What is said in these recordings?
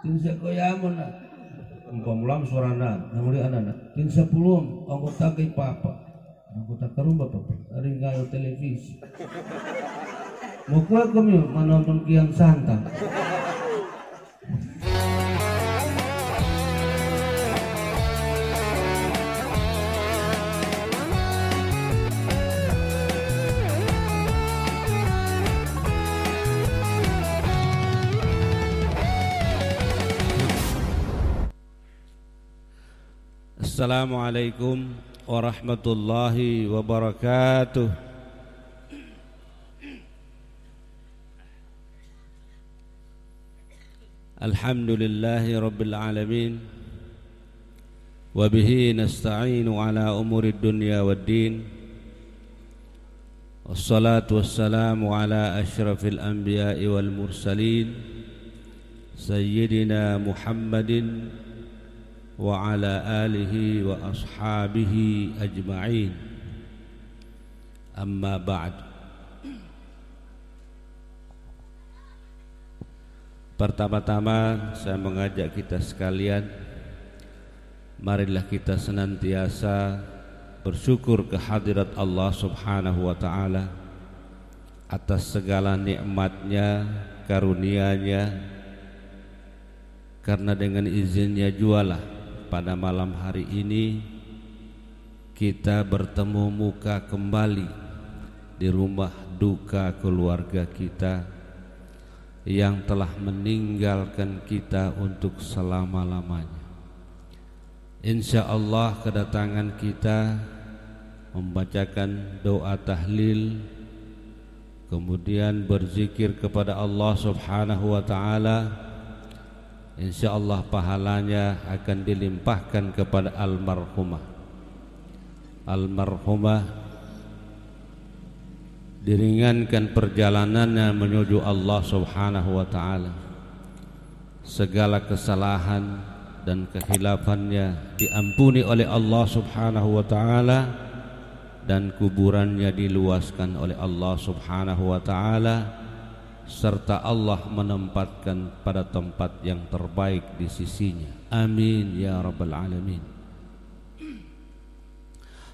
Tinsa koyamon na. Pamulam sorana, namuli anana. Tinsa pulum, anggota kay papa. Anggota karumba papa. Aring kayo televisi. Mukuha kami menonton Kian Santang. Assalamualaikum warahmatullahi wabarakatuh. Alhamdulillahi rabbil alamin. Wabihi nasta'inu ala umuri dunya waddin. Wassalatu wassalamu ala ashrafil anbiya'i wal mursalin Sayyidina Muhammadin wa ala alihi wa ashabihi ajma'in. Amma ba'd. Pertama-tama saya mengajak kita sekalian, marilah kita senantiasa bersyukur kehadirat Allah Subhanahu wa ta'ala atas segala nikmatnya, karunia-Nya, karena dengan izinnya jualah pada malam hari ini kita bertemu muka kembali di rumah duka keluarga kita yang telah meninggalkan kita untuk selama-lamanya. Insya Allah kedatangan kita membacakan doa tahlil, kemudian berzikir kepada Allah Subhanahu wa ta'ala, insya Allah pahalanya akan dilimpahkan kepada almarhumah. Almarhumah diringankan perjalanannya menuju Allah Subhanahu wa ta'ala. Segala kesalahan dan kehilafannya diampuni oleh Allah Subhanahu wa ta'ala, dan kuburannya diluaskan oleh Allah Subhanahu wa ta'ala, serta Allah menempatkan pada tempat yang terbaik di sisinya. Amin ya rabbal alamin.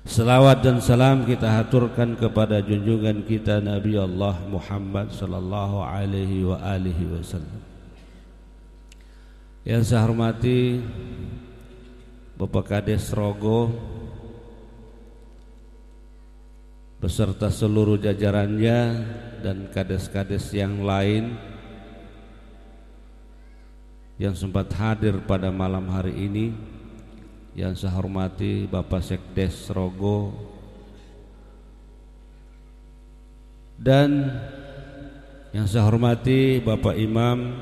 Salawat dan salam kita haturkan kepada junjungan kita Nabi Allah Muhammad sallallahu alaihi wa alihi wasallam. Yang saya hormati Bapak Kades Rogo beserta seluruh jajarannya dan kades-kades yang lain yang sempat hadir pada malam hari ini. Yang saya hormati Bapak Sekdes Rogo dan yang saya hormati Bapak Imam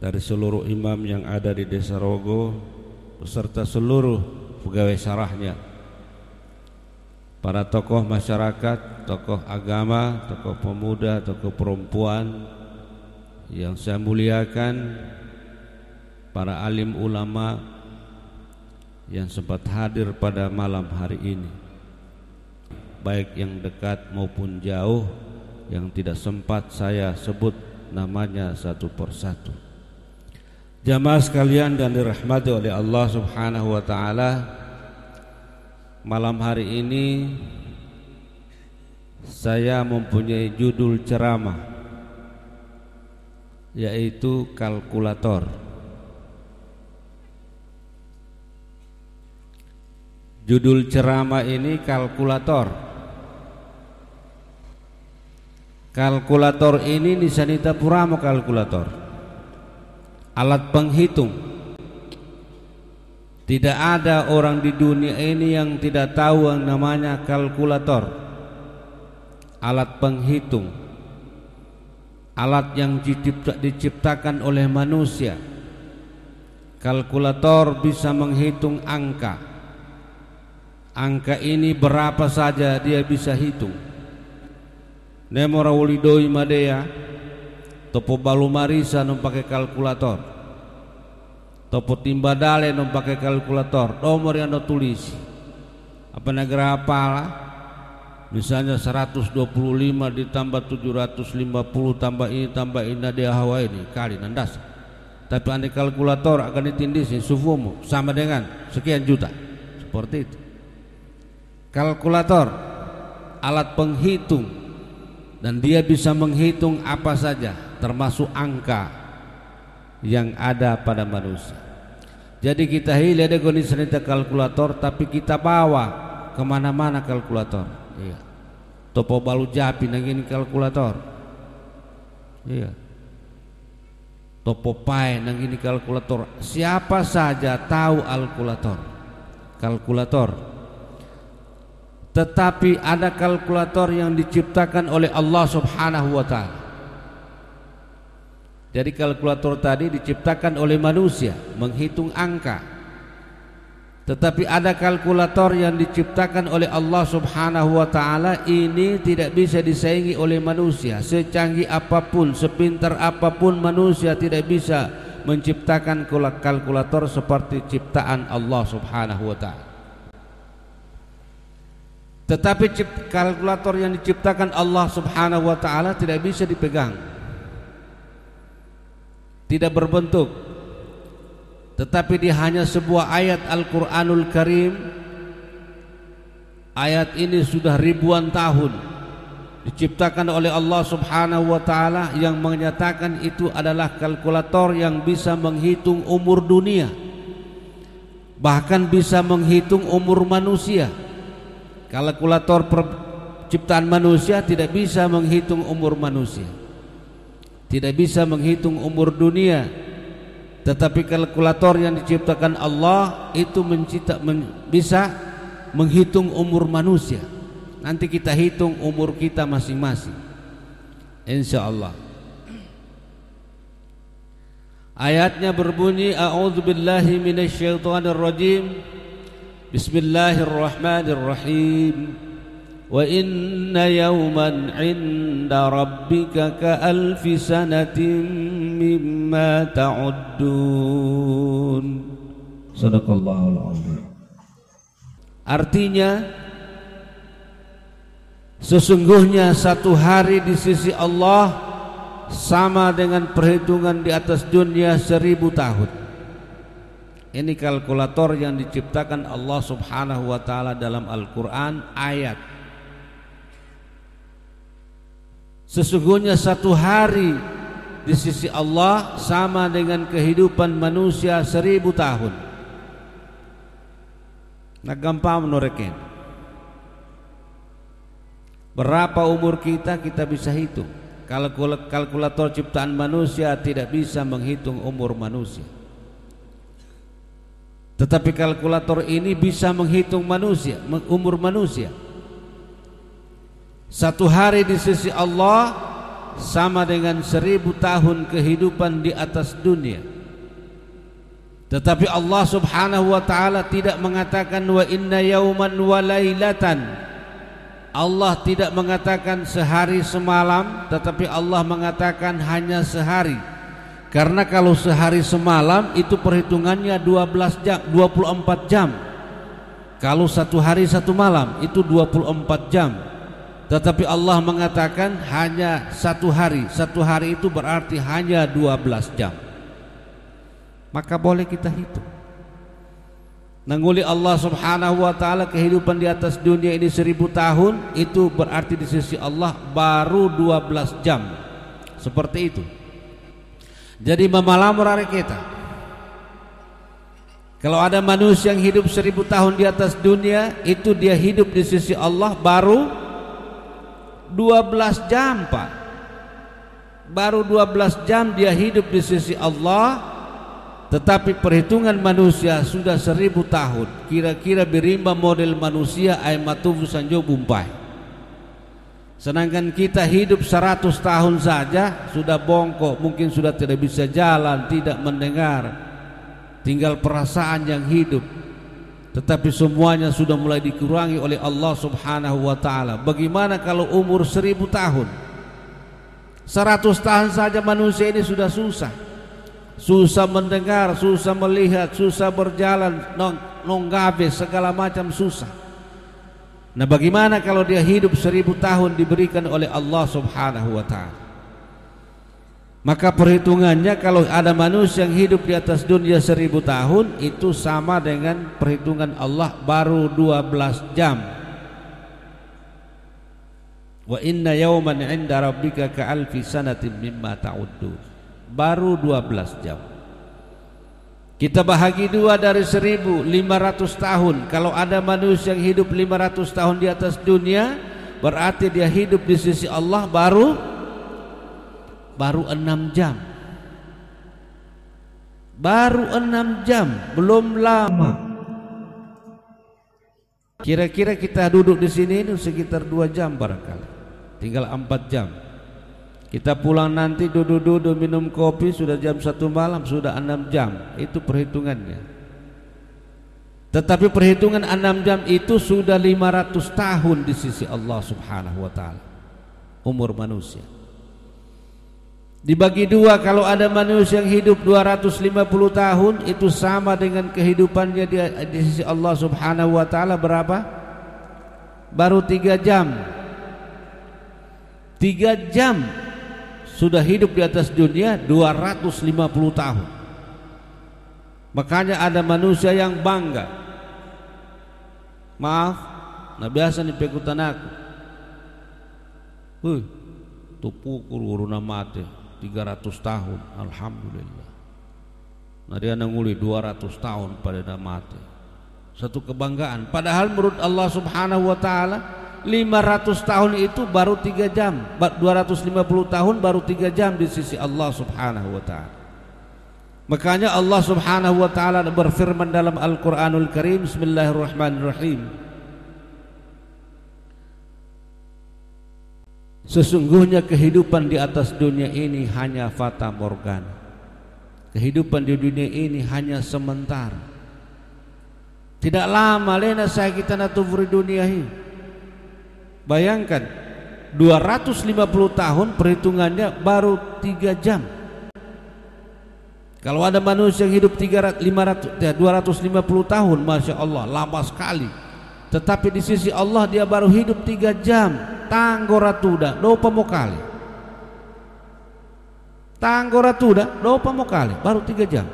dari seluruh imam yang ada di Desa Rogo beserta seluruh pegawai syarahnya, para tokoh masyarakat, tokoh agama, tokoh pemuda, tokoh perempuan yang saya muliakan, para alim ulama yang sempat hadir pada malam hari ini, baik yang dekat maupun jauh, yang tidak sempat saya sebut namanya satu persatu. Jamaah sekalian dan dirahmati oleh Allah Subhanahu wa ta'ala, malam hari ini saya mempunyai judul ceramah, yaitu kalkulator. Judul ceramah ini kalkulator. Kalkulator ini nisanita puramo kalkulator, alat penghitung. Tidak ada orang di dunia ini yang tidak tahu yang namanya kalkulator. Alat penghitung, alat yang diciptakan oleh manusia. Kalkulator bisa menghitung angka. Angka ini berapa saja dia bisa hitung. Nemora ulidoi madea topo balu marisa non pakai kalkulator, topo timbadale non pakai kalkulator. Nomor yang tulis apa negara apalah, misalnya 125 ditambah 750 tambah ini dia hawa ini kali nandas Tapi andai kalkulator akan ditindisi sufumu sama dengan sekian juta. Seperti itu. Kalkulator alat penghitung, dan dia bisa menghitung apa saja termasuk angka yang ada pada manusia. Jadi kita hilir ada kondisi kalkulator, tapi kita bawa kemana-mana kalkulator. Iya. Topo balu japi nangini kalkulator. Iya. Topo pai nangini kalkulator. Siapa saja tahu kalkulator. Tetapi ada kalkulator yang diciptakan oleh Allah Subhanahu wa taala. Jadi kalkulator tadi diciptakan oleh manusia menghitung angka. Tetapi ada kalkulator yang diciptakan oleh Allah Subhanahu wa taala, ini tidak bisa disaingi oleh manusia. Secanggih apapun, sepintar apapun manusia tidak bisa menciptakan kalkulator seperti ciptaan Allah Subhanahu wa taala. Tetapi kalkulator yang diciptakan Allah Subhanahu wa taala tidak bisa dipegang. Tidak berbentuk, tetapi dia hanya sebuah ayat Al-Quranul Karim. Ayat ini sudah ribuan tahun diciptakan oleh Allah Subhanahu wa taala, yang menyatakan itu adalah kalkulator yang bisa menghitung umur dunia, bahkan bisa menghitung umur manusia. Kalkulator ciptaan manusia tidak bisa menghitung umur manusia, tidak bisa menghitung umur dunia. Tetapi kalkulator yang diciptakan Allah itu bisa menghitung umur manusia. Nanti kita hitung umur kita masing-masing, insyaallah. Ayatnya berbunyi, a'udzubillahi minasyaitonirrajim. Bismillahirrahmanirrahim. Wa inna yawman 'inda rabbika ka'alfi sanatin mimma ta'uddun. Sadaqallahul azim. Artinya, sesungguhnya satu hari di sisi Allah sama dengan perhitungan di atas dunia 1000 tahun. Ini kalkulator yang diciptakan Allah Subhanahu wa taala dalam Al-Qur'an, ayat. Sesungguhnya satu hari di sisi Allah sama dengan kehidupan manusia 1000 tahun. Nah, gampang menoreken. Berapa umur kita bisa hitung. Kalkulator ciptaan manusia tidak bisa menghitung umur manusia. Tetapi kalkulator ini bisa menghitung umur manusia. Satu hari di sisi Allah sama dengan 1000 tahun kehidupan di atas dunia. Tetapi Allah Subhanahu wa taala tidak mengatakan wa inna yauman wa lailatan. Allah tidak mengatakan sehari semalam, tetapi Allah mengatakan hanya sehari. Karena kalau sehari semalam itu perhitungannya 12 jam, 24 jam. Kalau satu hari satu malam itu 24 jam. Tetapi Allah mengatakan hanya satu hari. Satu hari itu berarti hanya 12 jam. Maka boleh kita hitung. Nanguli Allah Subhanahu wa taala kehidupan di atas dunia ini 1000 tahun, itu berarti di sisi Allah baru 12 jam. Seperti itu. Jadi mamalam rare kita. Kalau ada manusia yang hidup 1000 tahun di atas dunia, itu dia hidup di sisi Allah baru 12 jam, Pak. Baru 12 jam dia hidup di sisi Allah. Tetapi perhitungan manusia sudah 1000 tahun. Kira-kira berimba model manusia ay matufu sanjo bumpai. Sedangkan kita hidup 100 tahun saja sudah bongkok, mungkin sudah tidak bisa jalan, tidak mendengar, tinggal perasaan yang hidup. Tetapi semuanya sudah mulai dikurangi oleh Allah Subhanahu wa taala. Bagaimana kalau umur 1000 tahun? 100 tahun saja manusia ini sudah susah. Susah mendengar, susah melihat, susah berjalan, nonggabe, segala macam susah. Nah, bagaimana kalau dia hidup 1000 tahun diberikan oleh Allah Subhanahu wa taala? Maka perhitungannya kalau ada manusia yang hidup di atas dunia 1000 tahun, itu sama dengan perhitungan Allah baru 12 jam. Wa inna yawman 'inda rabbika ka'alfi sanatin mimma ta'uddun. Baru 12 jam. Kita bahagi 2 dari 1500 tahun. Kalau ada manusia yang hidup 500 tahun di atas dunia, berarti dia hidup di sisi Allah baru 6 jam. Baru 6 jam, belum lama. Kira-kira kita duduk di sini ini sekitar 2 jam barangkali. Tinggal 4 jam. Kita pulang nanti duduk-duduk minum kopi sudah jam 1 malam, sudah 6 jam. Itu perhitungannya. Tetapi perhitungan 6 jam itu sudah 500 tahun di sisi Allah Subhanahu wa taala. Umur manusia. Dibagi 2, kalau ada manusia yang hidup 250 tahun, itu sama dengan kehidupannya di sisi Allah Subhanahu wa taala berapa? Baru 3 jam. 3 jam sudah hidup di atas dunia 250 tahun. Makanya ada manusia yang bangga. Maaf, nah biasa nih pekutan aku. Tupukul uruna mati 300 tahun, alhamdulillah. Nah dia nanguli 200 tahun pada dah mati. Satu kebanggaan. Padahal menurut Allah Subhanahu wa taala 500 tahun itu baru 3 jam. 250 tahun baru 3 jam di sisi Allah Subhanahu wa taala. Makanya Allah Subhanahu wa taala berfirman dalam Al-Qur'anul Karim, Bismillahirrahmanirrahim. Sesungguhnya kehidupan di atas dunia ini hanya fata morgana. Kehidupan di dunia ini hanya sementara. Tidak lama lena saya kita natufuri dunia ini. Bayangkan 250 tahun perhitungannya baru 3 jam. Kalau ada manusia yang hidup 250 tahun, Masya Allah, lama sekali. Tetapi di sisi Allah dia baru hidup 3 jam. Tanggoratuda, dopa mokali. Tanggoratuda, dopa mokali, baru 3 jam.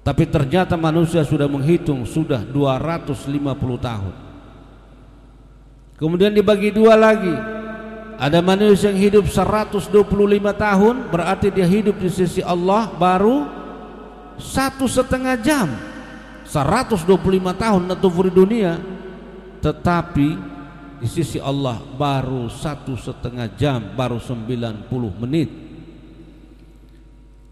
Tapi ternyata manusia sudah menghitung sudah 250 tahun. Kemudian dibagi 2 lagi. Ada manusia yang hidup 125 tahun, berarti dia hidup di sisi Allah baru 1,5 jam. 125 tahun natufuri dunia, tetapi di sisi Allah baru 1,5 jam, baru 90 menit.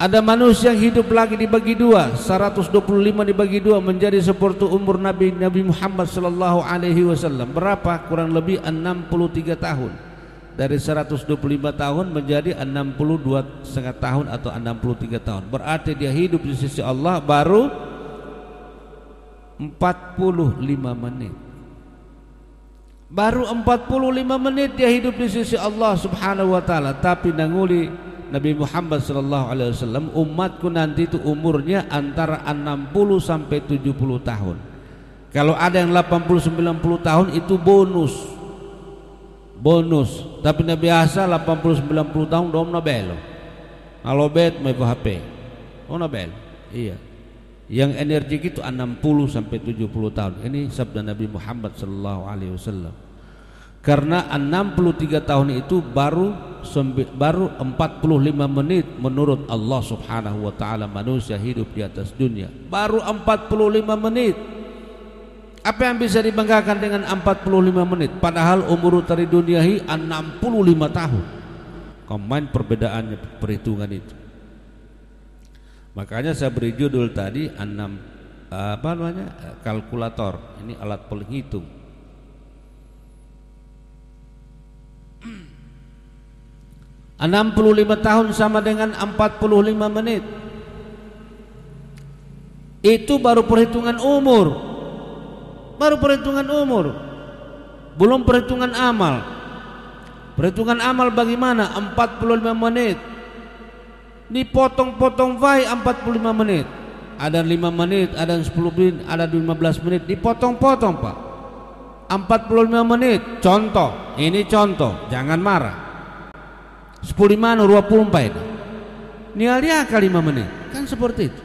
Ada manusia yang hidup lagi dibagi 2, 125 dibagi 2 menjadi seperti umur Nabi Muhammad sallallahu alaihi wasallam. Berapa? Kurang lebih 63 tahun. Dari 125 tahun menjadi 62,5 tahun atau 63 tahun. Berarti dia hidup di sisi Allah baru 45 menit. Baru 45 menit dia hidup di sisi Allah Subhanahu wa taala, tapi nanguli Nabi Muhammad sallallahu alaihi wasallam, umatku nanti itu umurnya antara 60 sampai 70 tahun. Kalau ada yang 80-90 tahun itu bonus. Tapi Nabi biasa 80-90 tahun dom nabel. Kalau bet mai HP. Oh nabel. Iya. Yang energik itu 60 sampai 70 tahun. Ini sabda Nabi Muhammad sallallahu alaihi wasallam. Karena 63 tahun itu baru 45 menit menurut Allah Subhanahu wa taala manusia hidup di atas dunia. Baru 45 menit. Apa yang bisa dibanggakan dengan 45 menit? Padahal umur dari dunia ini 65 tahun. Komain perbedaannya perhitungan itu. Makanya saya beri judul tadi kalkulator. Ini alat penghitung. 65 tahun sama dengan 45 menit. Itu baru perhitungan umur. Belum perhitungan amal. Perhitungan amal bagaimana? 45 menit. Dipotong-potong 45 menit. Ada 5 menit, ada 10 menit, ada 15 menit. Dipotong-potong, Pak. 45 menit. Contoh, ini contoh, jangan marah. 10 mano 24 itu. Nialiaka 5 menit. Kan seperti itu.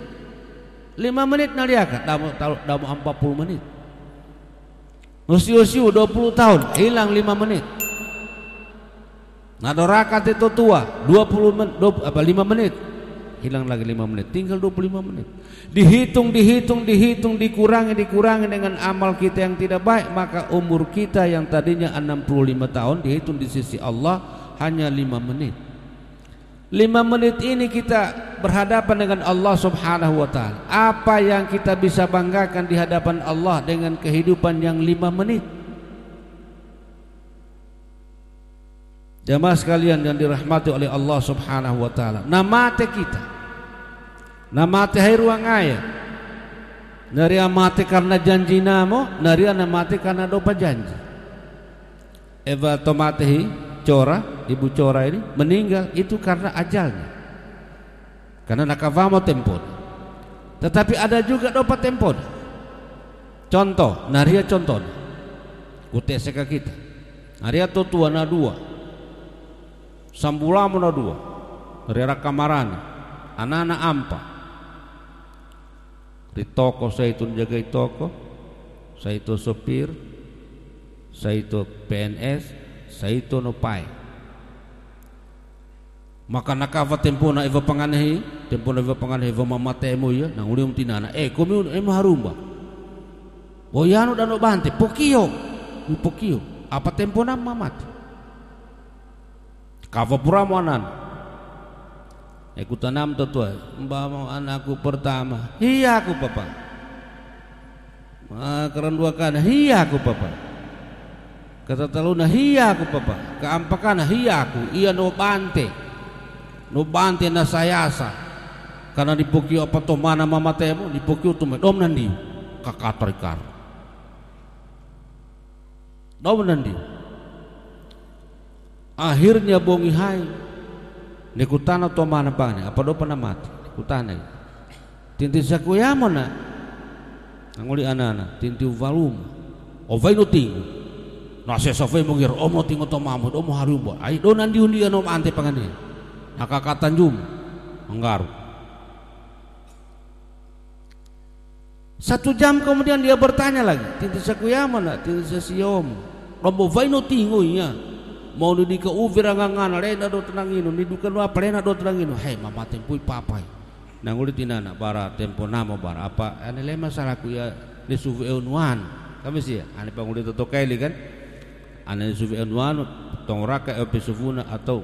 5 menit naliaka dalam 40 menit. Usiu 20 tahun hilang 5 menit. Nadorakat itu tua 5 menit hilang lagi 5 menit, tinggal 25 menit. Dihitung, dikurangi dengan amal kita yang tidak baik, maka umur kita yang tadinya 65 tahun dihitung di sisi Allah hanya 5 menit. 5 menit ini kita berhadapan dengan Allah Subhanahu wa taala. Apa yang kita bisa banggakan di hadapan Allah dengan kehidupan yang 5 menit? Jamaah sekalian yang dirahmati oleh Allah Subhanahu wa taala. Namate kita. Namate hai ruang aya. Naria mate karena janji namo, naria namate karena dopa janji. Eva tomatehi Cora, ibu Cora ini meninggal itu karena ajalnya. Karena nakavamo tempo. Tetapi ada juga dopa tempo. Contoh, naria contoh. Kuteseka kita. Naria totua na dua. Sambulamu na dua. Naria kamarana. Anak-anak ampa. Di toko saya itu jagai toko, saya itu sopir, saya itu PNS, saya itu nopai. Maka nakava tempo na iva panganehi iva mamatemo ya, nang uli tinana. Komi harumba. Boyano dan obante, pokio. Apa tempo na mamati? Kava puramo anan. Tanam tutua, mbak anakku pertama, iya aku papa. Kerendua kana, iya aku papa. Kata taluna, iya aku papa. Keampakana, iya aku. Iya no bante na sayasa. Karena dipukio apa to mana mama temo, dipukio tu dom nandi kakatorikar. Dom nandi. Akhirnya bongi hai. Nikutana to mana bangnya apa do pernah mati nikutana tinti sakuyamo na nguli anana tinti valum ovai no tingu na se sofai mongir omo tingu to mamud omo harumba ai do nandi undi ano ante pangane nakakatan jum anggaru 1 jam kemudian dia bertanya lagi tinti sakuyamo na tinti sasiom rombo vai no tingu ya mau di ke uvirangangan lena do tenangino ni dukan apa lena do tenangino hei mama tempui papai nanguli tinana bara tempo namo bara apa ane le masalahku ya ni suvi eunuan kami sih ane panguli toto kaili kan ane suvi eunuan tong raka pesuvuna atau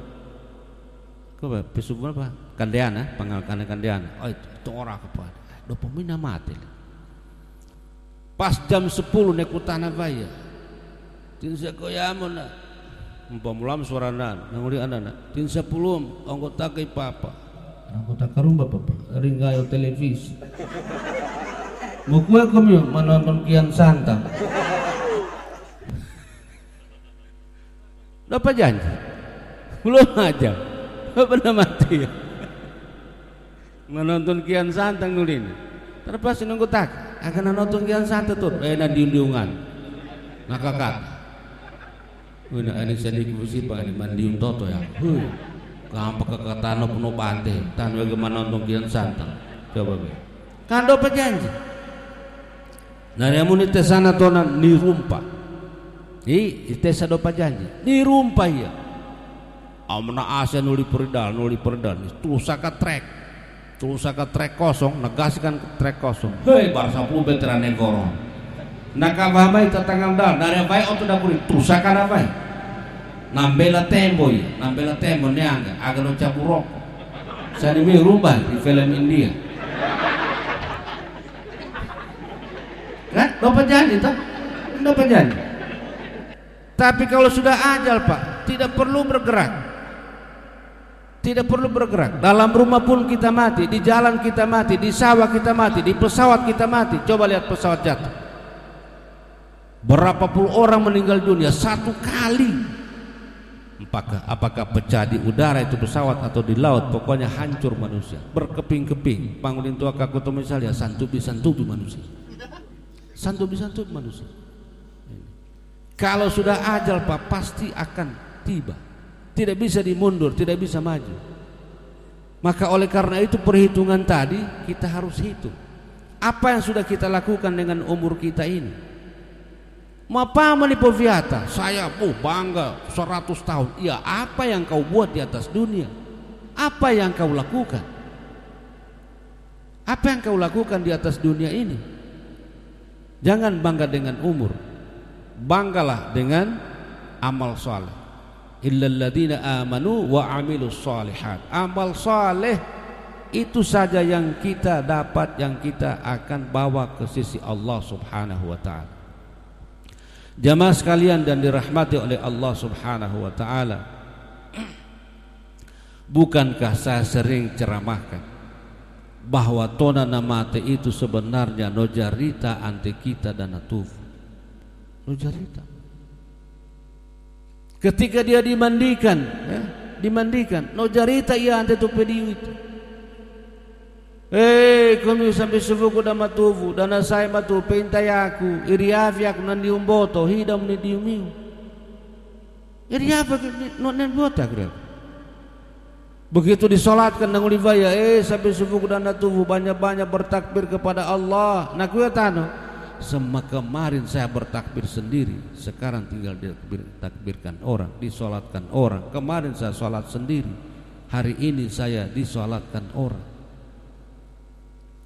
apa pesuvuna apa kandeana pangalkan kandeana tong ora apa do pemina mati pas jam 10 nekutana vaya tinsa koyamona Mulam suaranan, nanguri anak, tin 10 anggota kay papa, anggota karumba papa, ringayo televisi. Mukwe kami menonton Kian Santang. Dapat janji, belum aja, pernah mati. Menonton Kian Santang nulin, terpas nunggu tak, akan nonton Kian Santang tuh, enak diundiungan, nakakat. Wina ani sandi kusi pa ni mandium toto ya. Kampa kakatano puno bante, tan bagaimana nonton Kian Santang. Coba be. Kan do janji. Nari amun itesana tona ni rumpa. Itesa do janji. Ni rumpa ya. Amna asa nuli perdal. Tusaka trek kosong, negasikan trek kosong. Hei barsa pun veteran negoro. Nakabamay tatangam dal dari apa itu dah kuring tusakan apa nambela tembo nianga agar no capurok saya ini rumah di film India kan dapat janji tapi kalau sudah ajal pak tidak perlu bergerak dalam rumah pun kita mati di jalan kita mati di sawah kita mati di pesawat kita mati coba lihat pesawat jatuh berapa puluh orang meninggal dunia 1 kali. Apakah pecah di udara itu pesawat atau di laut, pokoknya hancur manusia. Berkeping-keping. Pangulin tua kakuto misalnya santubi manusia. Kalau sudah ajal pak pasti akan tiba. tidak bisa dimundur, tidak bisa maju. Maka oleh karena itu perhitungan tadi kita harus hitung. Apa yang sudah kita lakukan dengan umur kita ini? Mapa manipoviata, saya bangga 100 tahun. Ya, apa yang kau buat di atas dunia? Apa yang kau lakukan? Apa yang kau lakukan di atas dunia ini? Jangan bangga dengan umur, banggalah dengan amal saleh. Illal ladzina amanu wa amilus shalihat. Amal saleh itu saja yang kita dapat, yang kita akan bawa ke sisi Allah Subhanahu wa taala. Jamaah sekalian dan dirahmati oleh Allah Subhanahu wa taala, bukankah saya sering ceramahkan bahwa tona namate itu sebenarnya nojarita ante kita dan natufu. Nojarita. Ketika dia dimandikan, nojarita ia ante tu pediu itu. Kami sampai sufuku dan matufu dan saya matu pentai aku iriafi aku nandi umboto hidam ni diumiu. Iriafi non buat aku. Begitu disolatkan nang ulivaya, sampai sufuku dan matufu banyak-banyak bertakbir kepada Allah. Nak kuya tano, kemarin saya bertakbir sendiri, sekarang tinggal ditakbirkan orang, disolatkan orang. Kemarin saya solat sendiri, hari ini saya disolatkan orang.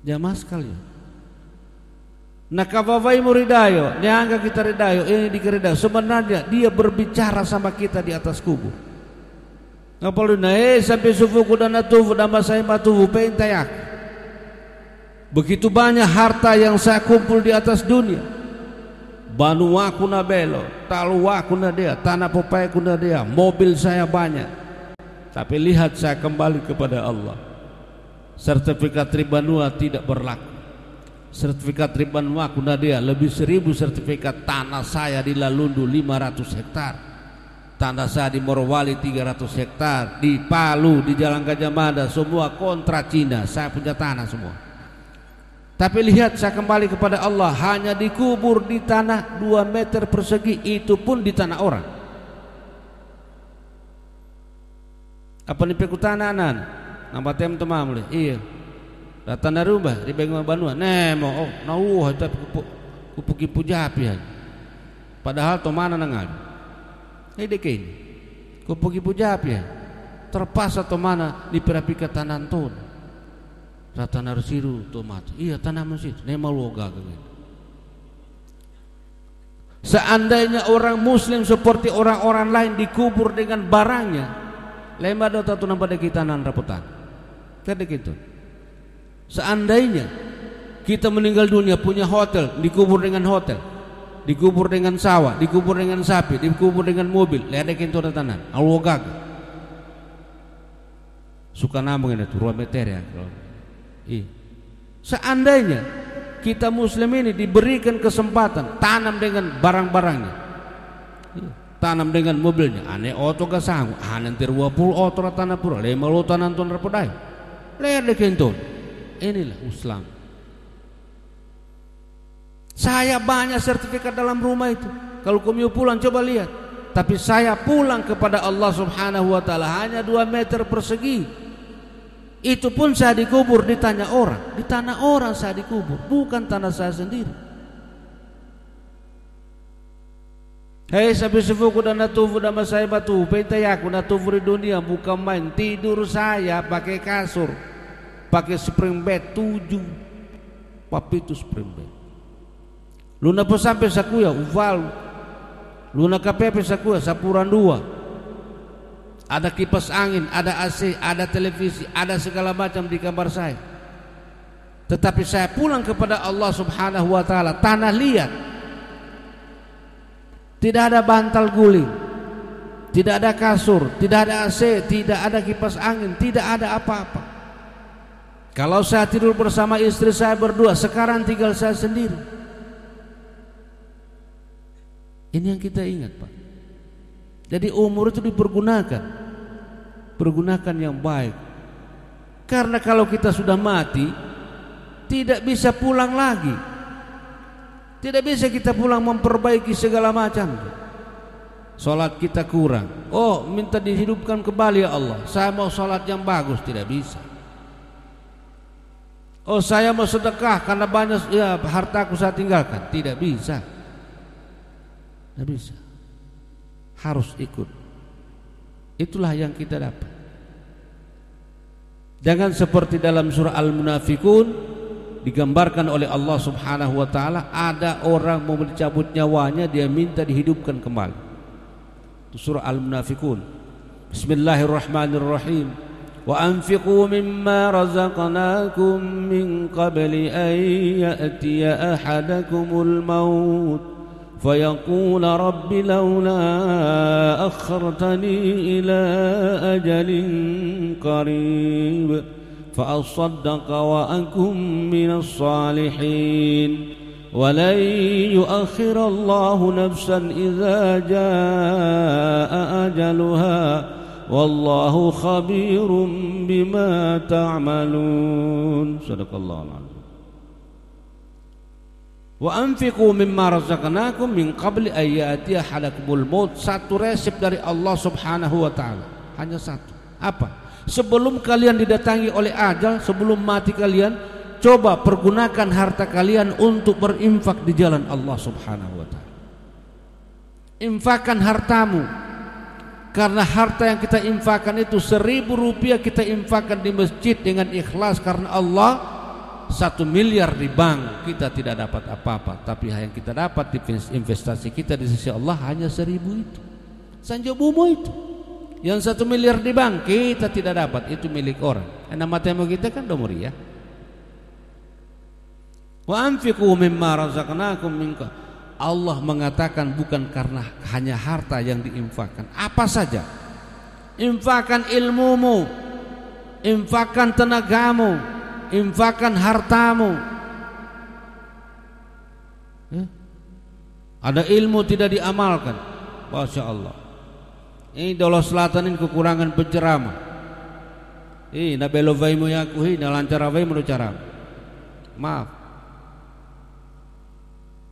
Jamaah sekalian, nakavavai muridayo, nyangga kita ridayo, ini dikeridayo. Sebenarnya dia berbicara sama kita di atas kubur. Ngapaluna, sampai sufuku dan natufu dan masai matufu pentayak. Begitu banyak harta yang saya kumpul di atas dunia. Banuaku na belo, taluaku na dia, tanah popaiku na dia, mobil saya banyak. Tapi lihat saya kembali kepada Allah. Sertifikat ribanua tidak berlaku. Sertifikat ribanua kuna dia lebih 1000 sertifikat. Tanah saya di Lalundu 500 hektar, tanah saya di Morowali 300 hektar, di Palu, di Jalan Gajah Mada semua kontra Cina, saya punya tanah semua. Tapi lihat saya kembali kepada Allah, hanya dikubur di tanah 2 meter persegi, itu pun di tanah orang. Apa nih pekutananan? Nampak tem temam boleh, iya. Datang dari rumah di Bengal Banua, nemo, tapi kupuki pujapi aja. Padahal to mana nangal? Dekin, kupuki pujapi aja. Terpaksa to mana di perapika tanan ton. Datang dari siru tomat, iya tanah masjid, nemo loga gitu. Seandainya orang Muslim seperti orang-orang lain dikubur dengan barangnya, lema dota tu nampak kita nan raputan. Kada gitu. Seandainya kita meninggal dunia punya hotel, dikubur dengan hotel, dikubur dengan sawah, dikubur dengan sapi, dikubur dengan mobil, lihat kinto tanan, alwogag. Suka nambang itu ruang meter ya. Seandainya kita Muslim ini diberikan kesempatan tanam dengan barang-barangnya, tanam dengan mobilnya, ane oto gak sanggup, nanti 20 oto tanah pura, 5 tanan ton rapodai. Lihat kenton, inilah Islam. Saya banyak sertifikat dalam rumah itu. Kalau kamu pulang coba lihat. Tapi saya pulang kepada Allah Subhanahu wa taala hanya 2 meter persegi. Itu pun saya dikubur di tanah orang. Di tanah orang saya dikubur, bukan tanah saya sendiri. Hei sabi sufuku dan natufu dan masai batu, pentayaku natufu di dunia bukan main. Tidur saya pakai kasur, pakai spring bed 7 papitu spring bed. Luna po sampai sakuya uval, luna kapepe sakuya sapuran 2. Ada kipas angin, ada AC, ada televisi, ada segala macam di kamar saya. Tetapi saya pulang kepada Allah Subhanahu wa taala, tanah liat. Tidak ada bantal guling, tidak ada kasur, tidak ada AC, tidak ada kipas angin, tidak ada apa-apa. Kalau saya tidur bersama istri saya berdua, sekarang tinggal saya sendiri. Ini yang kita ingat, Pak. Jadi umur itu dipergunakan, pergunakan yang baik. Karena kalau kita sudah mati, tidak bisa pulang lagi. Tidak bisa kita pulang memperbaiki segala macam. Salat kita kurang. Oh, minta dihidupkan kembali ya Allah. Saya mau salat yang bagus, tidak bisa. Oh, saya mau sedekah karena banyak ya hartaku saya tinggalkan, tidak bisa. Tidak bisa. Harus ikut. Itulah yang kita dapat. Jangan seperti dalam surah Al-Munafikun digambarkan oleh Allah Subhanahu wa taala, ada orang mau dicabut nyawanya, dia minta dihidupkan kembali. Itu surah Al-Munafikun. Bismillahirrahmanirrahim. Wa anfiqu mimma razaqnakum min qabli an ya'tiya ahadakumul maut فيقول رب لولا أخرتني إلى أجل قريب فأصدق وأكن من الصالحين ولن يؤخر الله نفسا إذا جاء أجلها والله خبير بما تعملون. صدق الله العظيم. Wa anfiqu mimma razaqnakum min qabli an ya'tiya ahadakumul maut. Satu resep dari Allah Subhanahu wa taala, hanya satu. Apa? Sebelum kalian didatangi oleh ajal, sebelum mati kalian, coba pergunakan harta kalian untuk berinfak di jalan Allah Subhanahu wa taala. Infakkan hartamu. Karena harta yang kita infakkan itu 1.000 rupiah kita infakkan di masjid dengan ikhlas karena Allah, 1 miliar di bank kita tidak dapat apa-apa, tapi yang kita dapat di investasi kita di sisi Allah hanya 1.000 itu. Sanjo bumo itu. Yang 1 miliar di bank kita tidak dapat, itu milik orang. Nama temu kita kan domuri ya. Wa anfiqu mimma razaqnakum minka. Allah mengatakan bukan karena hanya harta yang diinfakkan, apa saja. Infakkan ilmumu, infakkan tenagamu, infakkan hartamu. Ada ilmu tidak diamalkan, Masya Allah. Ini Dolo Selatan ini kekurangan penceramah. Ini nabelo vaimu yaku ini lancar vaimu ceramah. Maaf.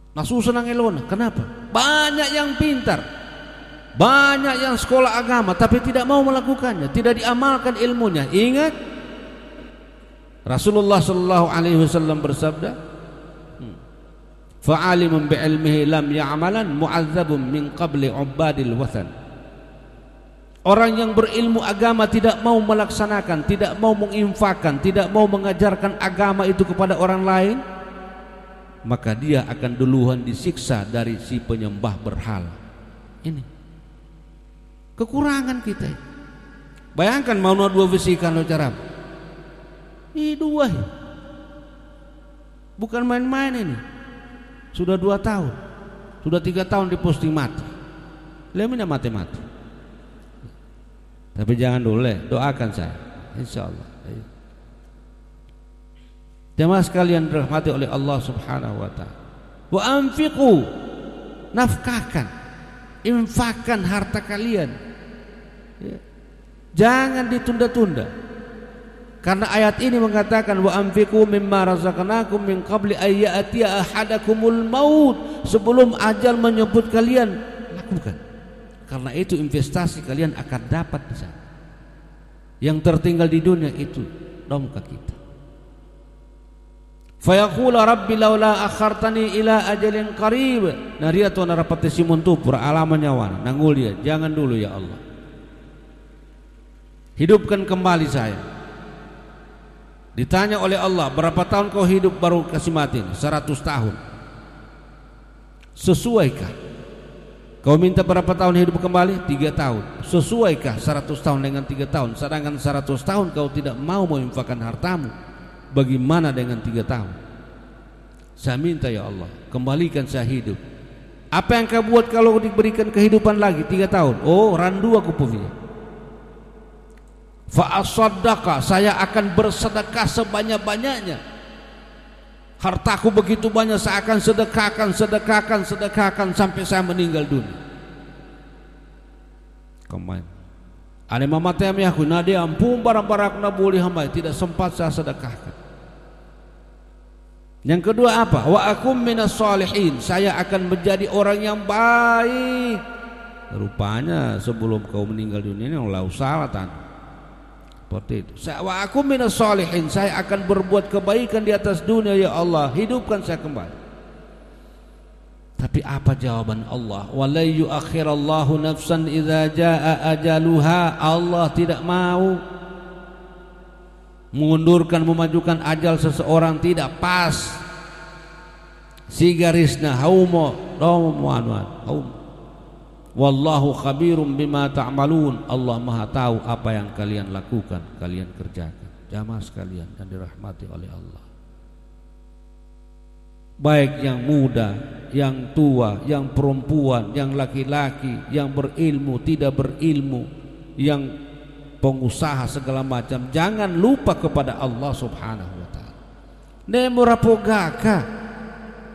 Nasu senang elona. Kenapa? Banyak yang pintar, banyak yang sekolah agama, tapi tidak mau melakukannya, tidak diamalkan ilmunya. Ingat, Rasulullah sallallahu alaihi wasallam bersabda, fa'alimun bi'ilmihi lam ya'malan mu'adzabun min qabli ubadil wathan. Orang yang berilmu agama tidak mau melaksanakan, tidak mau menginfakkan, tidak mau mengajarkan agama itu kepada orang lain, maka dia akan duluan disiksa dari si penyembah berhala. Ini kekurangan kita. Bayangkan mau dua besikan lo cara. Ini dua, bukan main-main ini. Sudah 2 tahun, sudah 3 tahun diposting mati. Lemina mati-mati. Tapi jangan dulu, doakan saya, insya Allah. Jemaah sekalian dirahmati oleh Allah Subhanahu wa taala. Wa anfiqu, nafkahkan, infakkan harta kalian. Jangan ditunda-tunda. Karena ayat ini mengatakan wa anfiqu mimma razaqnakum min qabli ay ya'tiya ahadakumul maut. Sebelum ajal menyebut kalian, lakukan. Karena itu investasi kalian akan dapat di sana. Yang tertinggal di dunia itu domka kita. Fayaqula rabbi laula akhartani ila ajalin qarib. Naria to narapati simun tu pura alamannya wana nangul dia, jangan dulu ya Allah. Hidupkan kembali saya. Ditanya oleh Allah, berapa tahun kau hidup baru kasih mati? 100 tahun. Sesuaikah? Kau minta berapa tahun hidup kembali? 3 tahun. Sesuaikah 100 tahun dengan 3 tahun? Sedangkan 100 tahun kau tidak mau menginfakkan hartamu. Bagaimana dengan 3 tahun? Saya minta ya Allah, kembalikan saya hidup. Apa yang kau buat kalau diberikan kehidupan lagi 3 tahun? Oh, randu aku punya. Fa'asaddaqa, saya akan bersedekah sebanyak-banyaknya. Hartaku begitu banyak, saya akan sedekahkan sampai saya meninggal dunia. Kemain ada mama temi aku nadi ampun barang-barang na boleh hamba tidak sempat saya sedekahkan. Yang kedua apa? Wa akum minas salihin, saya akan menjadi orang yang baik. Rupanya sebelum kau meninggal dunia ini Allah salatan. Seperti itu. Wa aku minas sholihin, saya akan berbuat kebaikan di atas dunia ya Allah, hidupkan saya kembali. Tapi apa jawaban Allah? Wala yuakhirallahu nafsan idza jaa ajaluha. Allah tidak mau mengundurkan, memajukan ajal seseorang, tidak pas. Si garisna haumo haum. Wallahu khabirum bima ta'malun. Allah Maha tahu apa yang kalian lakukan, kalian kerjakan. Jamaah sekalian yang dirahmati oleh Allah. Baik yang muda, yang tua, yang perempuan, yang laki-laki, yang berilmu, tidak berilmu, yang pengusaha segala macam, jangan lupa kepada Allah Subhanahu wa taala. Nemorapogaka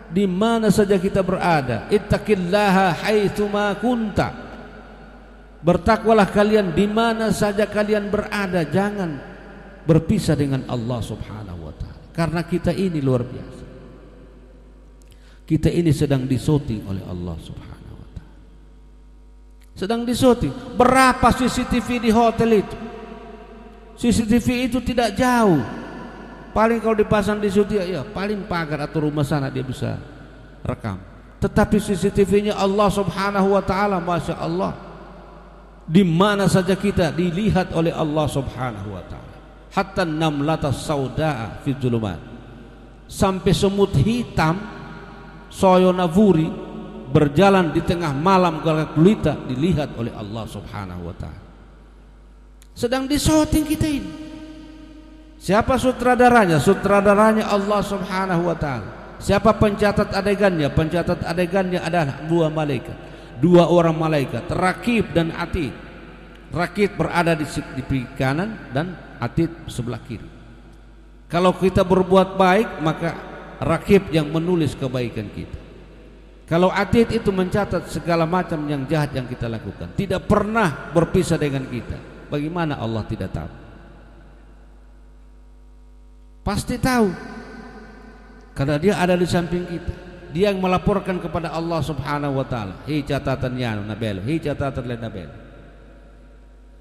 di mana saja kita berada, ittaqillaha haitsuma kunta. Bertakwalah kalian di mana saja kalian berada, jangan berpisah dengan Allah Subhanahu wa taala. Karena kita ini luar biasa. Kita ini sedang disyuting oleh Allah Subhanahu wa taala. Sedang disyuting. Berapa CCTV di hotel itu? CCTV itu tidak jauh. Paling kalau dipasang di situ ya paling pagar atau rumah sana dia bisa rekam. Tetapi CCTV-nya Allah Subhanahu wa taala, Masya Allah, di mana saja kita dilihat oleh Allah Subhanahu wa taala. Hatta namlata saudaa fi dzulumat. Sampai semut hitam soyonavuri berjalan di tengah malam gelap gulita dilihat oleh Allah Subhanahu wa taala. Sedang disyuting kita ini. Siapa sutradaranya? Sutradaranya Allah Subhanahu wa taala. Siapa pencatat adegannya? Pencatat adegannya adalah dua malaikat. Dua orang malaikat, Rakib dan Atid. Rakib berada di kanan dan Atid sebelah kiri. Kalau kita berbuat baik, maka Rakib yang menulis kebaikan kita. Kalau Atid itu mencatat segala macam yang jahat yang kita lakukan, tidak pernah berpisah dengan kita. Bagaimana Allah tidak tahu? Pasti tahu, karena dia ada di samping kita. Dia yang melaporkan kepada Allah Subhanahu wa taala. Hei catatannya Nabel, hei catatan Nabel.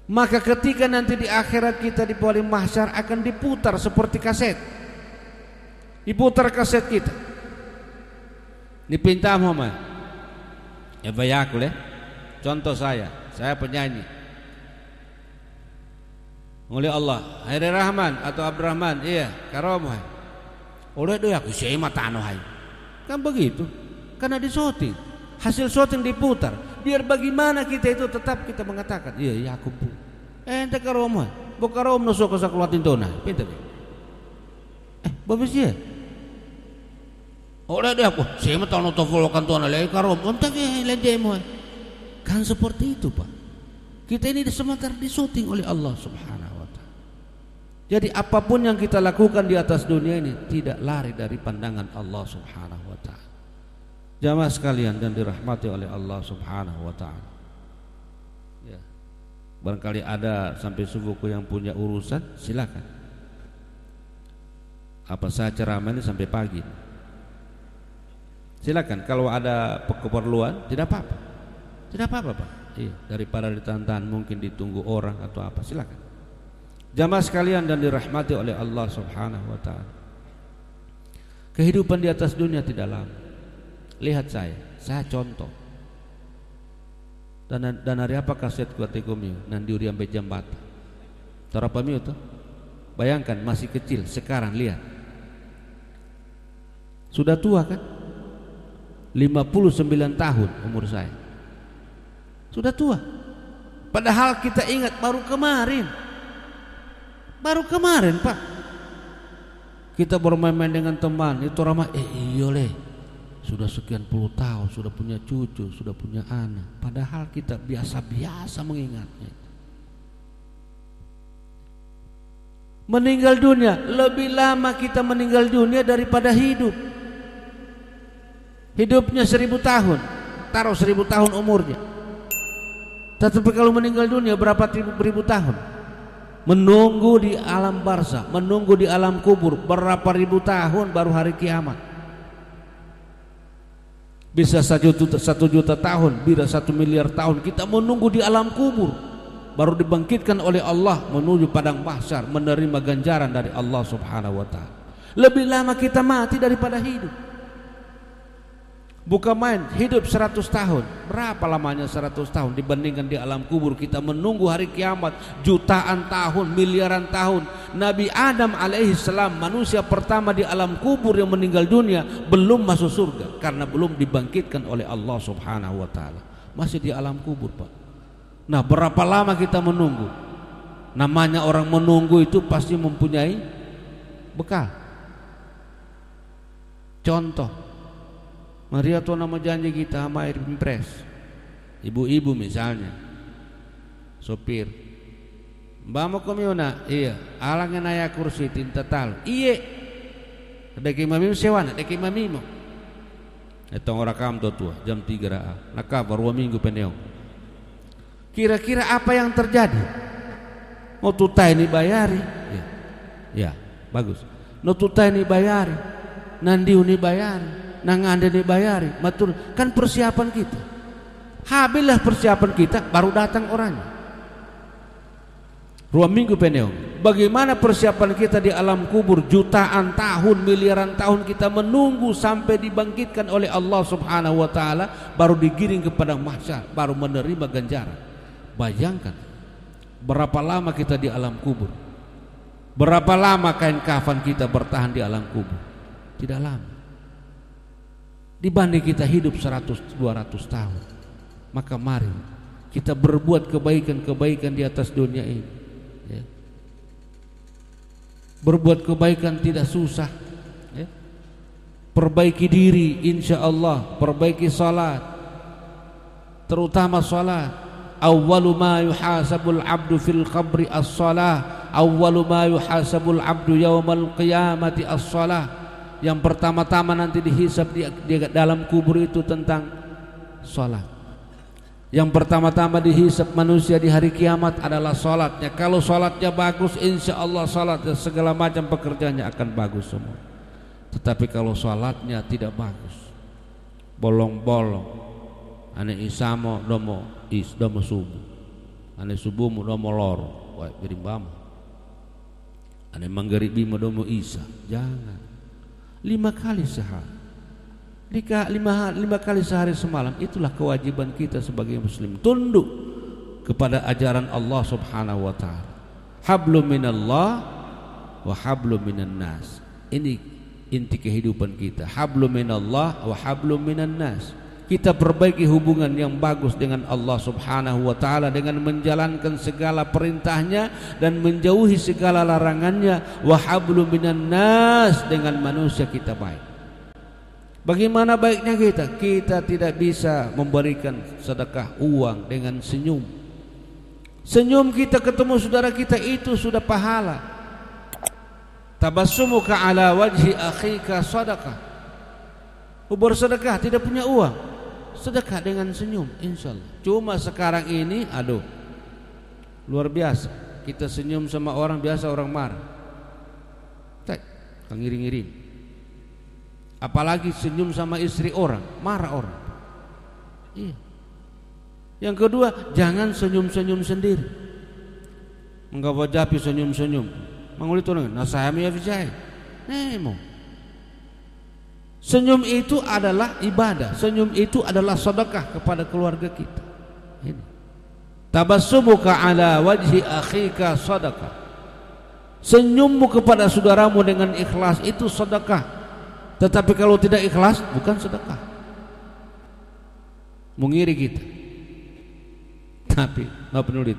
Maka ketika nanti di akhirat kita di padang mahsyar akan diputar seperti kaset. Diputar kaset kita. Dipinta Muhammad. Ya bayakul ya. Contoh saya penyanyi. Oleh Allah, Hairi Rahman atau Abdurrahman, iya, karomoh. Oleh doa aku sih mata anu hai. Kan begitu. Karena di syuting, hasil syuting diputar. Biar bagaimana kita itu tetap kita mengatakan, iya aku pun. Ente karomoh, bu karom nusuk ke sakulatin dona, pinter. Babes ya. Oleh doa aku sih mata anu tofolokan dona lagi karom, ente lendemo. Kan seperti itu Pak. Kita ini sementara disyuting oleh Allah Subhanahu. Jadi apapun yang kita lakukan di atas dunia ini tidak lari dari pandangan Allah Subhanahu wa taala. Jamaah sekalian dan dirahmati oleh Allah Subhanahu wa taala. Ya. Barangkali ada sampai subuhku yang punya urusan, silakan. Apa saya ceramah ini sampai pagi. Silakan, kalau ada keperluan tidak apa-apa. Tidak apa-apa, Pak. Iya, daripada ditahan-tahan mungkin ditunggu orang atau apa, silakan. Jamaah sekalian dan dirahmati oleh Allah Subhanahu wa taala. Kehidupan di atas dunia tidak lama. Lihat saya contoh. Dan hari apa kaset kuatekomio nan diuri sampai jambatan. Tarapamio tuh. Bayangkan masih kecil, sekarang lihat. Sudah tua kan? 59 tahun umur saya. Sudah tua. Padahal kita ingat baru kemarin Pak, kita bermain-main dengan teman. Itu ramah, iya leh, sudah sekian puluh tahun, sudah punya cucu, sudah punya anak. Padahal kita biasa-biasa mengingatnya. Meninggal dunia, lebih lama kita meninggal dunia daripada hidup. Hidupnya 1000 tahun, taruh 1000 tahun umurnya. Tetapi kalau meninggal dunia berapa ribu tahun? Menunggu di alam barzah, menunggu di alam kubur berapa ribu tahun baru hari kiamat. Bisa 1 juta tahun, bisa 1 miliar tahun kita menunggu di alam kubur, baru dibangkitkan oleh Allah menuju padang mahsyar menerima ganjaran dari Allah Subhanahu wa taala. Lebih lama kita mati daripada hidup. Bukan main, hidup 100 tahun. Berapa lamanya 100 tahun dibandingkan di alam kubur kita menunggu hari kiamat jutaan tahun, miliaran tahun. Nabi Adam alaihissalam, manusia pertama di alam kubur yang meninggal dunia, belum masuk surga karena belum dibangkitkan oleh Allah Subhanahu wa taala. Masih di alam kubur, Pak. Nah, berapa lama kita menunggu? Namanya orang menunggu itu pasti mempunyai bekal. Contoh, Maria tuh nama janji kita sama air impres. Ibu-ibu misalnya, sopir, Mbak mau komiona, iya, alangnya naya kursi tinta tal, iya, deki mami sewana, deki mami mo. Etong rakam tua jam 3 raa, nakah baru 2 minggu peneong. Kira-kira apa yang terjadi? Mau tutai ini bayari, ya, bagus. No tutai ini bayari, nandiu ini bayari. Nangande dibayari, matur kan persiapan kita. Habislah persiapan kita, baru datang orangnya. 2 minggu peneong. Bagaimana persiapan kita di alam kubur? Jutaan tahun, miliaran tahun kita menunggu sampai dibangkitkan oleh Allah Subhanahu wa taala, baru digiring kepada mahsyar, baru menerima ganjaran. Bayangkan berapa lama kita di alam kubur. Berapa lama kain kafan kita bertahan di alam kubur? Tidak lama. Dibanding kita hidup 100-200 tahun. Maka mari kita berbuat kebaikan-kebaikan di atas dunia ini, ya. Berbuat kebaikan tidak susah, ya. Perbaiki diri, insya Allah. Perbaiki salat, terutama salat. Awwalu ma yuhasabul abdu fil qabri as-salah. Awwalu ma yuhasabul abdu yaumal qiyamati as-salah. Yang pertama-tama nanti dihisab di dalam kubur itu tentang sholat. Yang pertama-tama dihisab manusia di hari kiamat adalah sholatnya. Kalau sholatnya bagus, insya Allah sholatnya segala macam pekerjaannya akan bagus semua. Tetapi kalau sholatnya tidak bagus, bolong-bolong, ane isamo domo subuh, ane subuhmu domo loro, wah berimbam, ane manggaribi domo isa, jangan. 5 kali sehari, 5 kali sehari semalam. Itulah kewajiban kita sebagai muslim, tunduk kepada ajaran Allah Subhanahu wa taala. Hablum minallah wa hablum minan nas. Ini inti kehidupan kita. Hablum minallah wa hablum minan nas. Kita perbaiki hubungan yang bagus dengan Allah Subhanahu wa taala dengan menjalankan segala perintahnya dan menjauhi segala larangannya. Wa hablum minan nas, dengan manusia kita baik. Bagaimana baiknya kita? Kita tidak bisa memberikan sedekah uang dengan senyum. Senyum kita ketemu saudara kita itu sudah pahala. Tabassumuka ala wajhi akhika sadaqah. Bersedekah tidak punya uang, sedekah dengan senyum, insya Allah. Cuma sekarang ini, aduh, luar biasa. Kita senyum sama orang biasa, orang marah, ngiring-ngiring. Apalagi senyum sama istri orang, marah orang. Iya. Yang kedua, jangan senyum-senyum sendiri. Menggawajapi senyum-senyum. Mengulit orang, nasahami ya vijay. Nemo. Senyum itu adalah ibadah. Senyum itu adalah sedekah kepada keluarga kita. Ini. Tabassumuka ala wajhi akhika sedekah. Senyummu kepada saudaramu dengan ikhlas itu sedekah. Tetapi kalau tidak ikhlas, bukan sedekah. Mengiri kita. Tapi nggak penulit.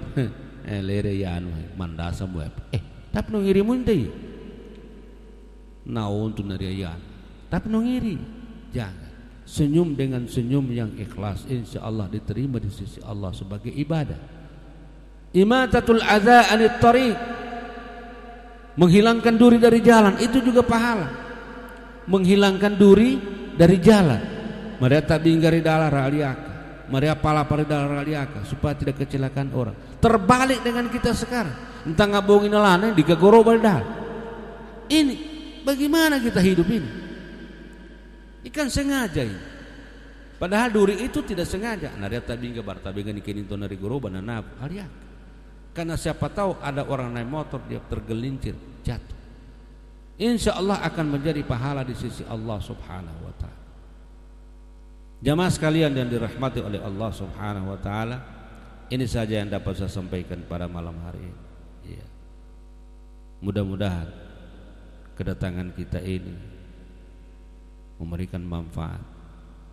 Lere ya anu mandasa buat. Tapi ngiri muntah. Naon tu nariyan. Tapi ngiri, jangan. Senyum dengan senyum yang ikhlas, insya Allah diterima di sisi Allah sebagai ibadah. Imatatul adza anit tariq, menghilangkan duri dari jalan, itu juga pahala. Menghilangkan duri dari jalan. Mereka binggari dalah raliaka, mereka pala paridal raliaka, supaya tidak kecelakaan orang. Terbalik dengan kita sekarang, entah ngabongin lana digagoro baldal. Ini bagaimana kita hidup ini? Ikan sengaja ini. Padahal duri itu tidak sengaja. Naria tabingga bartabingga nikinin to nari guru banana aliak. Karena siapa tahu ada orang naik motor dia tergelincir jatuh. Insya Allah akan menjadi pahala di sisi Allah Subhanahu wa taala. Jamaah sekalian yang dirahmati oleh Allah Subhanahu wa taala, ini saja yang dapat saya sampaikan pada malam hari ini. Ya. Mudah-mudahan kedatangan kita ini memberikan manfaat,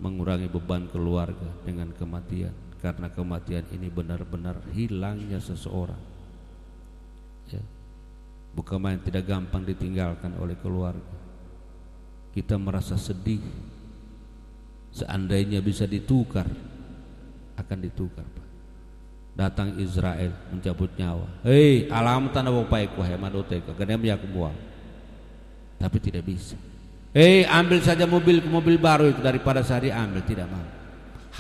mengurangi beban keluarga dengan kematian, karena kematian ini benar-benar hilangnya seseorang. Ya. Bukan main, tidak gampang ditinggalkan oleh keluarga. Kita merasa sedih. Seandainya bisa ditukar, akan ditukar, Pak. Datang Israel mencabut nyawa. Hei, alam tanah bapak ku hemat otek, kadang aku buang. Tapi tidak bisa. Hei, ambil saja mobil baru itu daripada saya diambil, tidak mau.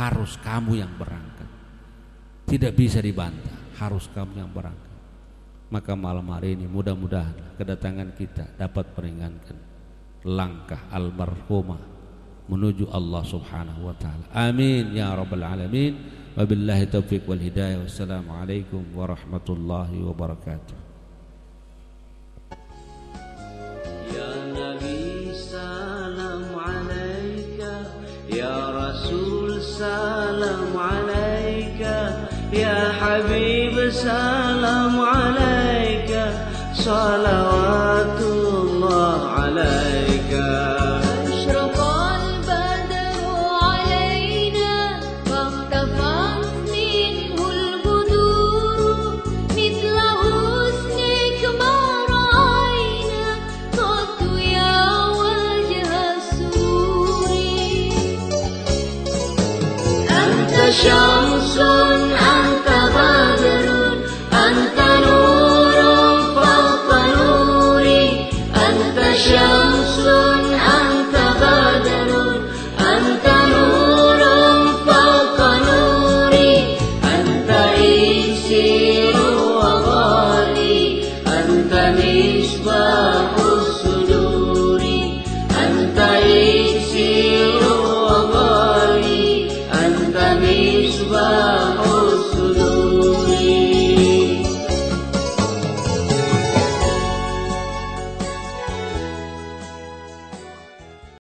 Harus kamu yang berangkat. Tidak bisa dibantah, harus kamu yang berangkat. Maka malam hari ini mudah-mudahan kedatangan kita dapat meringankan langkah almarhumah menuju Allah Subhanahu wa taala. Amin ya rabbal alamin. Wabillahi taufiq wal hidayah. Wassalamualaikum warahmatullahi wabarakatuh. Ya Nabi salam alaika, ya Rasul salam alaika, ya Habib salam alaika, salawatullah alaika. Sham